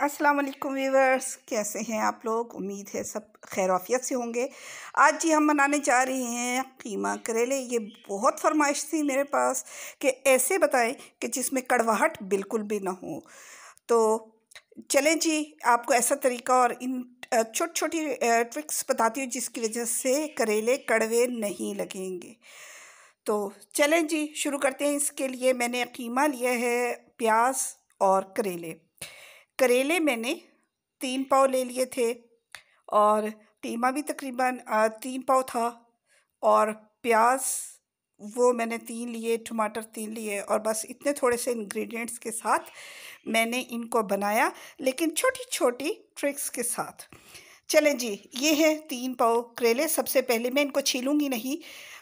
अस्सलाम वालेकुम व्यूवर्स, कैसे हैं आप लोग। उम्मीद है सब खैर आफियत से होंगे। आज जी हम बनाने जा रहे हैं कीमा करेले। ये बहुत फरमाइश थी मेरे पास कि ऐसे बताएं कि जिसमें कड़वाहट बिल्कुल भी ना हो। तो चलें जी, आपको ऐसा तरीका और इन छोटी छोटी ट्रिक्स बताती हूँ जिसकी वजह से करेले कड़वे नहीं लगेंगे। तो चलें जी, शुरू करते हैं। इसके लिए मैंने कीमा लिया है, प्याज और करेले। करेले मैंने 3 पाव ले लिए थे और कीमा भी तकरीबन 3 पाव था। और प्याज वो मैंने 3 लिए, टमाटर 3 लिए और बस इतने थोड़े से इंग्रेडिएंट्स के साथ मैंने इनको बनाया, लेकिन छोटी छोटी ट्रिक्स के साथ। चलें जी, ये है 3 पाव करेले। सबसे पहले मैं इनको छीलूंगी नहीं,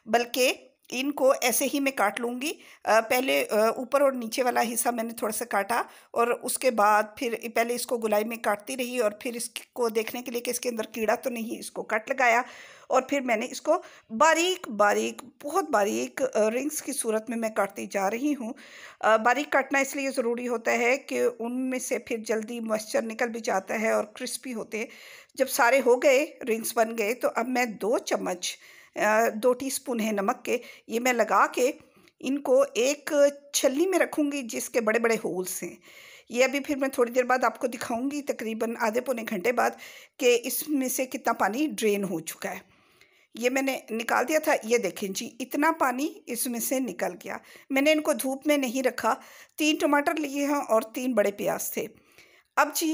बल्कि इनको ऐसे ही मैं काट लूँगी। पहले ऊपर और नीचे वाला हिस्सा मैंने थोड़ा सा काटा और उसके बाद फिर पहले इसको गोलाई में काटती रही और फिर इसको देखने के लिए कि इसके अंदर कीड़ा तो नहीं, इसको कट लगाया और फिर मैंने इसको बारीक बारीक, बहुत बारीक रिंग्स की सूरत में मैं काटती जा रही हूँ। बारीक काटना इसलिए ज़रूरी होता है कि उनमें से फिर जल्दी मॉइस्चर निकल भी जाता है और क्रिस्पी होते हैं। जब सारे हो गए, रिंग्स बन गए, तो अब मैं 2 चम्मच 2 टीस्पून है नमक के, ये मैं लगा के इनको एक छलनी में रखूँगी जिसके बड़े बड़े होल्स हैं। ये अभी फिर मैं थोड़ी देर बाद आपको दिखाऊंगी, तकरीबन आधे पौने घंटे बाद, कि इसमें से कितना पानी ड्रेन हो चुका है। ये मैंने निकाल दिया था। ये देखें जी, इतना पानी इसमें से निकल गया। मैंने इनको धूप में नहीं रखा। 3 टमाटर लिए हैं और 3 बड़े प्याज थे। अब जी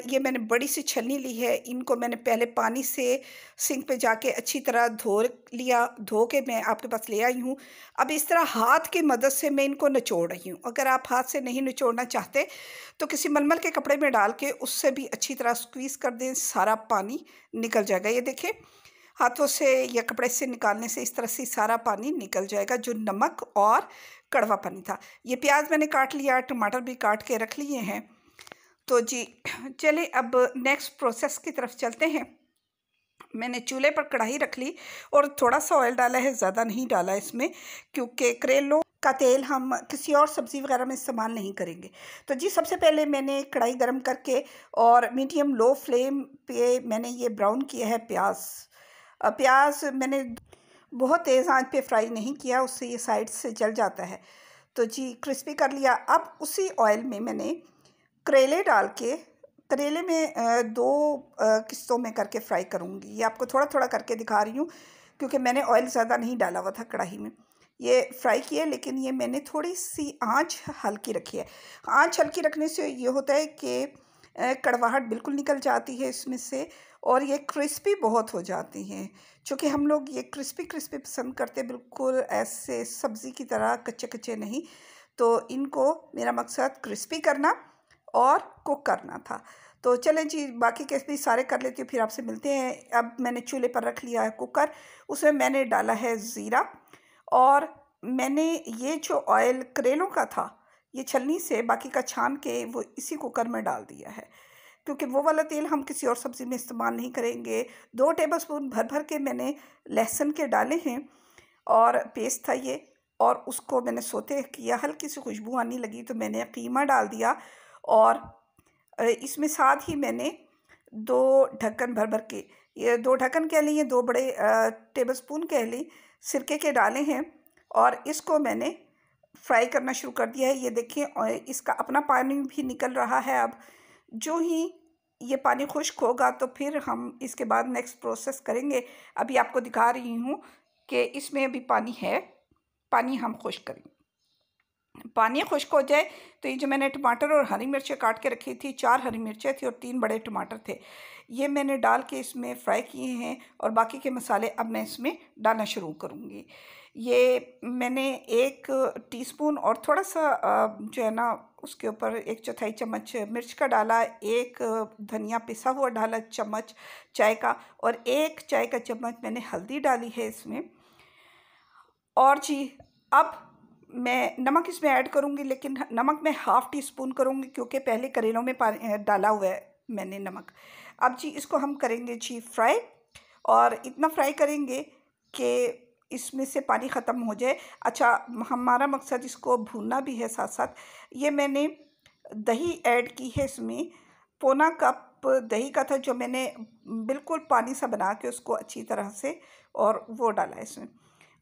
ये मैंने बड़ी सी छलनी ली है। इनको मैंने पहले पानी से सिंक पे जाके अच्छी तरह धो लिया। धो के मैं आपके पास ले आई हूँ। अब इस तरह हाथ की मदद से मैं इनको निचोड़ रही हूँ। अगर आप हाथ से नहीं निचोड़ना चाहते तो किसी मलमल के कपड़े में डाल के उससे भी अच्छी तरह स्क्वीज़ कर दें, सारा पानी निकल जाएगा। ये देखें, हाथों से या कपड़े से निकालने से इस तरह से सारा पानी निकल जाएगा जो नमक और कड़वा पानी था। ये प्याज मैंने काट लिया, टमाटर भी काट के रख लिए हैं। तो जी चलिए अब नेक्स्ट प्रोसेस की तरफ चलते हैं। मैंने चूल्हे पर कढ़ाई रख ली और थोड़ा सा ऑयल डाला है, ज़्यादा नहीं डाला इसमें, क्योंकि करेलों का तेल हम किसी और सब्ज़ी वगैरह में इस्तेमाल नहीं करेंगे। तो जी सबसे पहले मैंने कढ़ाई गरम करके और मीडियम लो फ्लेम पे मैंने ये ब्राउन किया है प्याज। प्याज मैंने बहुत तेज़ आंच पे फ्राई नहीं किया, उससे ये साइड से जल जाता है। तो जी क्रिस्पी कर लिया। अब उसी ऑयल में मैंने करेले डाल के, करेले में 2 किस्तों में करके फ्राई करूँगी। ये आपको थोड़ा थोड़ा करके दिखा रही हूँ क्योंकि मैंने ऑयल ज़्यादा नहीं डाला हुआ था कढ़ाई में। ये फ्राई किए, लेकिन ये मैंने थोड़ी सी आंच हल्की रखी है। आंच हल्की रखने से ये होता है कि कड़वाहट बिल्कुल निकल जाती है इसमें से और ये क्रिस्पी बहुत हो जाती हैं। चूँकि हम लोग ये क्रिस्पी क्रिस्पी पसंद करते, बिल्कुल ऐसे सब्ज़ी की तरह कच्चे कच्चे नहीं। तो इनको मेरा मकसद क्रिस्पी करना और कुक करना था। तो चलें जी, बाकी के भी सारे कर लेती हूँ, फिर आपसे मिलते हैं। अब मैंने चूल्हे पर रख लिया है कुकर। उसमें मैंने डाला है ज़ीरा और मैंने ये जो ऑयल करेलों का था, ये छलनी से बाकी का छान के वो इसी कुकर में डाल दिया है, क्योंकि वो वाला तेल हम किसी और सब्ज़ी में इस्तेमाल नहीं करेंगे। 2 टेबलस्पून भर भर के मैंने लहसुन के डाले हैं और पेस्ट था ये, और उसको मैंने सोते किया। हल्की सी खुशबू आने लगी तो मैंने कीमा डाल दिया और इसमें साथ ही मैंने 2 ढक्कन भर भर के, ये 2 ढक्कन कह लें, ये 2 बड़े टेबलस्पून कह लें, सिरके के डाले हैं और इसको मैंने फ्राई करना शुरू कर दिया है। ये देखिए, और इसका अपना पानी भी निकल रहा है। अब जो ही ये पानी खुश्क होगा तो फिर हम इसके बाद नेक्स्ट प्रोसेस करेंगे। अभी आपको दिखा रही हूँ कि इसमें अभी पानी है, पानी हम खुश्क करेंगे। पानी खुश्क हो जाए तो ये जो मैंने टमाटर और हरी मिर्चें काट के रखी थी, 4 हरी मिर्चें थी और 3 बड़े टमाटर थे, ये मैंने डाल के इसमें फ्राई किए हैं और बाकी के मसाले अब मैं इसमें डालना शुरू करूँगी। ये मैंने 1 टीस्पून और थोड़ा सा जो है ना उसके ऊपर 1/4 चम्मच मिर्च का डाला, 1 धनिया पिसा हुआ डाला चम्मच चाय का, और 1 चाय का चम्मच मैंने हल्दी डाली है इसमें। और जी अब मैं नमक इसमें ऐड करूँगी, लेकिन नमक मैं ½ टीस्पून करूँगी क्योंकि पहले करेलों में पानी डाला हुआ है मैंने नमक। अब जी इसको हम करेंगे जी फ्राई, और इतना फ्राई करेंगे कि इसमें से पानी ख़त्म हो जाए। अच्छा, हमारा मकसद इसको भूनना भी है साथ साथ। ये मैंने दही ऐड की है इसमें। पौना कप दही का था जो मैंने बिल्कुल पानी सा बना के उसको अच्छी तरह से और वो डाला है इसमें।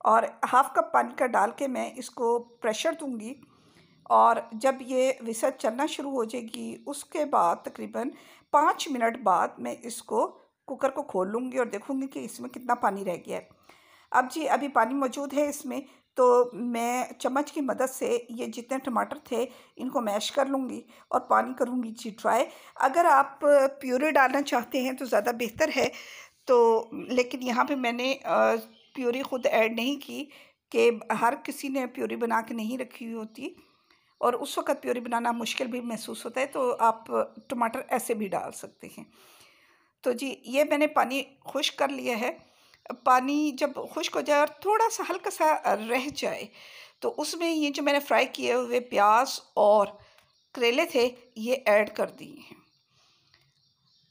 और हाफ़ कप पानी का डाल के मैं इसको प्रेशर दूंगी। और जब ये विसल चलना शुरू हो जाएगी उसके बाद तकरीबन 5 मिनट बाद मैं इसको कुकर को खोल लूँगी और देखूँगी कि इसमें कितना पानी रह गया है। अब जी अभी पानी मौजूद है इसमें, तो मैं चम्मच की मदद से ये जितने टमाटर थे इनको मैश कर लूँगी और पानी करूँगी जी ड्राई। अगर आप प्यूरी डालना चाहते हैं तो ज़्यादा बेहतर है, तो लेकिन यहाँ पे मैंने प्यूरी ख़ुद ऐड नहीं की कि हर किसी ने प्यूरी बना के नहीं रखी हुई होती और उस वक़्त प्यूरी बनाना मुश्किल भी महसूस होता है, तो आप टमाटर ऐसे भी डाल सकते हैं। तो जी ये मैंने पानी खुश्क कर लिया है। पानी जब खुश्क हो जाए और थोड़ा-सा हल्का-सा रह जाए, तो उसमें ये जो मैंने फ्राई किए हुए प्याज और करेले थे ये ऐड कर दिए हैं।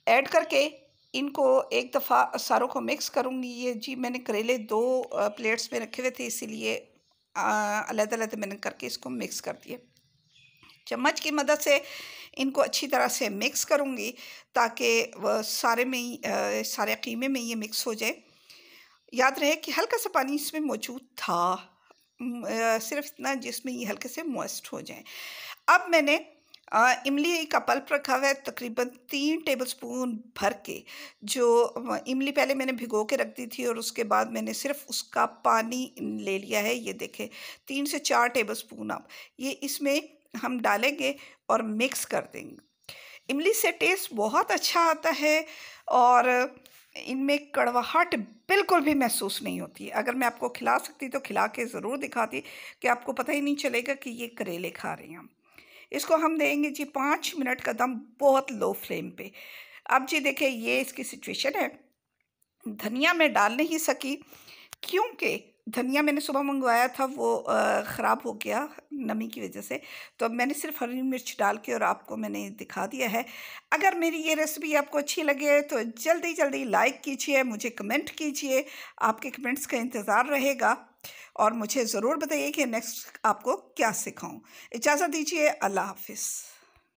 ऐड करके इनको एक दफ़ा सारों को मिक्स करूँगी। ये जी मैंने करेले 2 प्लेट्स में रखे हुए थे, इसीलिए अलग-अलग मैंने करके इसको मिक्स कर दिया। चम्मच की मदद से इनको अच्छी तरह से मिक्स करूँगी ताकि वह सारे में ही सारे कीमे में ये मिक्स हो जाए। याद रहे कि हल्का सा पानी इसमें मौजूद था, सिर्फ इतना जिसमें ये हल्के से मॉइस्ट हो जाए। अब मैंने इमली का पल्प रखा हुआ है तकरीबन 3 टेबलस्पून भर के, जो इमली पहले मैंने भिगो के रख दी थी और उसके बाद मैंने सिर्फ उसका पानी ले लिया है। ये देखें 3 से 4 टेबलस्पून अब ये इसमें हम डालेंगे और मिक्स कर देंगे। इमली से टेस्ट बहुत अच्छा आता है और इनमें कड़वाहट बिल्कुल भी महसूस नहीं होती। अगर मैं आपको खिला सकती तो खिला के ज़रूर दिखाती कि आपको पता ही नहीं चलेगा कि ये करेले खा रहे हैं हम। इसको हम देंगे जी 5 मिनट का दम बहुत लो फ्लेम पे। अब जी देखिए ये इसकी सिचुएशन है। धनिया मैं डाल नहीं सकी क्योंकि धनिया मैंने सुबह मंगवाया था, वो ख़राब हो गया नमी की वजह से। तो अब मैंने सिर्फ हरी मिर्च डाल के और आपको मैंने दिखा दिया है। अगर मेरी ये रेसिपी आपको अच्छी लगे तो जल्दी जल्दी लाइक कीजिए, मुझे कमेंट कीजिए, आपके कमेंट्स का इंतज़ार रहेगा और मुझे ज़रूर बताइए कि नेक्स्ट आपको क्या सिखाऊं। इजाज़त दीजिए, अल्लाह हाफ़िज़।